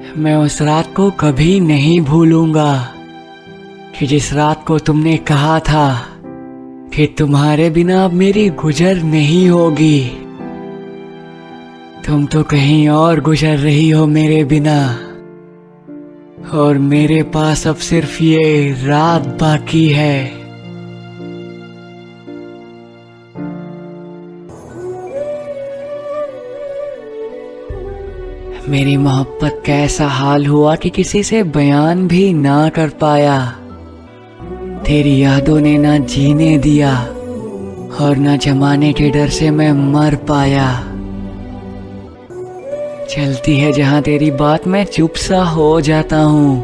मैं उस रात को कभी नहीं भूलूंगा कि जिस रात को तुमने कहा था कि तुम्हारे बिना अब मेरी गुजर नहीं होगी। तुम तो कहीं और गुजर रही हो मेरे बिना, और मेरे पास अब सिर्फ ये रात बाकी है। मेरी मोहब्बत का ऐसा हाल हुआ कि किसी से बयान भी ना कर पाया। तेरी यादों ने ना जीने दिया और ना जमाने के डर से मैं मर पाया। चलती है जहां तेरी बात मैं चुप सा हो जाता हूँ।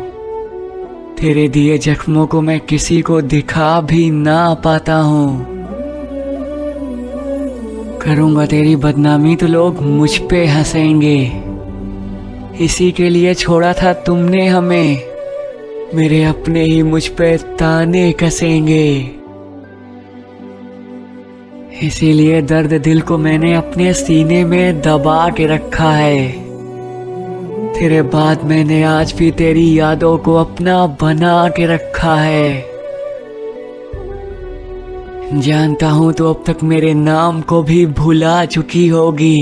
तेरे दिए जख्मों को मैं किसी को दिखा भी ना पाता हूँ। करूँगा तेरी बदनामी तो लोग मुझ पे हंसेंगे। इसी के लिए छोड़ा था तुमने हमें, मेरे अपने ही मुझ पे ताने कसेंगे। इसीलिए दर्द दिल को मैंने अपने सीने में दबा के रखा है। तेरे बाद मैंने आज भी तेरी यादों को अपना बना के रखा है। जानता हूं तो अब तक मेरे नाम को भी भुला चुकी होगी।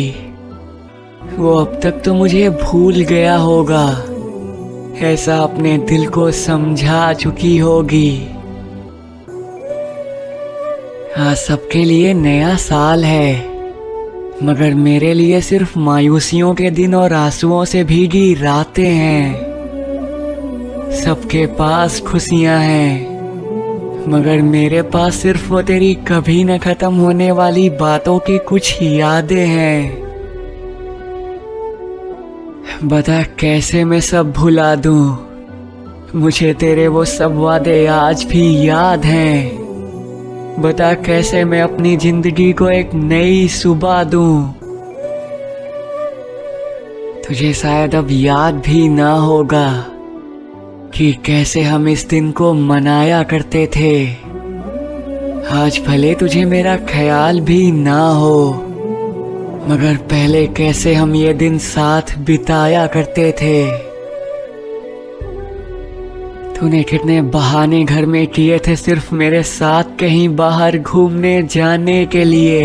वो अब तक तो मुझे भूल गया होगा, ऐसा अपने दिल को समझा चुकी होगी। आज सबके लिए नया साल है, मगर मेरे लिए सिर्फ मायूसियों के दिन और आंसुओं से भीगी रातें हैं। सबके पास खुशियां हैं, मगर मेरे पास सिर्फ वो तेरी कभी न खत्म होने वाली बातों की कुछ यादें हैं। बता कैसे मैं सब भुला दूं, मुझे तेरे वो सब वादे आज भी याद हैं। बता कैसे मैं अपनी जिंदगी को एक नई सुबह दूं। तुझे शायद अब याद भी ना होगा कि कैसे हम इस दिन को मनाया करते थे। आज भले तुझे मेरा ख्याल भी ना हो, मगर पहले कैसे हम ये दिन साथ बिताया करते थे। तूने कितने बहाने घर में किए थे सिर्फ मेरे साथ कहीं बाहर घूमने जाने के लिए।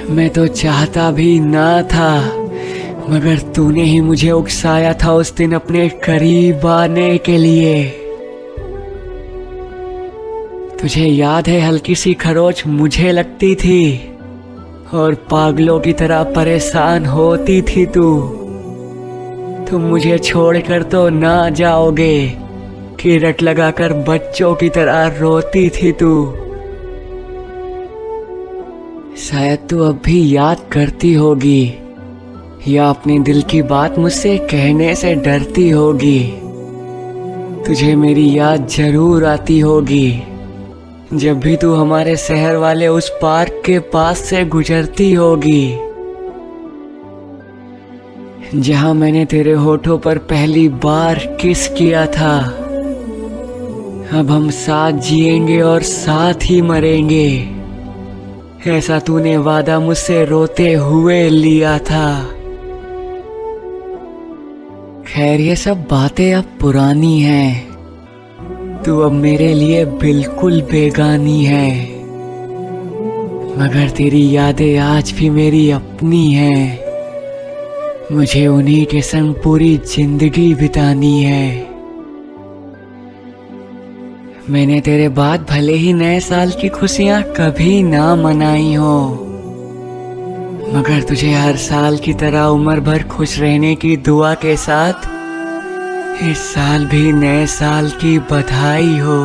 मैं तो चाहता भी ना था, मगर तूने ही मुझे उकसाया था उस दिन अपने करीब आने के लिए। तुझे याद है हल्की सी खरोच मुझे लगती थी और पागलों की तरह परेशान होती थी तू। तुम मुझे छोड़कर तो ना जाओगे कि रट लगाकर बच्चों की तरह रोती थी तू। शायद तू अब भी याद करती होगी, या अपने दिल की बात मुझसे कहने से डरती होगी। तुझे मेरी याद जरूर आती होगी जब भी तू हमारे शहर वाले उस पार्क के पास से गुजरती होगी, जहां मैंने तेरे होठों पर पहली बार किस किया था। अब हम साथ जिएंगे और साथ ही मरेंगे, ऐसा तूने वादा मुझसे रोते हुए लिया था। खैर ये सब बातें अब पुरानी हैं, तू अब मेरे लिए बिल्कुल बेगानी है, मगर तेरी यादें आज भी मेरी अपनी हैं। मुझे उन्हीं के संग पूरी जिंदगी बितानी है। मैंने तेरे बाद भले ही नए साल की खुशियां कभी ना मनाई हो, मगर तुझे हर साल की तरह उम्र भर खुश रहने की दुआ के साथ इस साल भी नए साल की बधाई हो।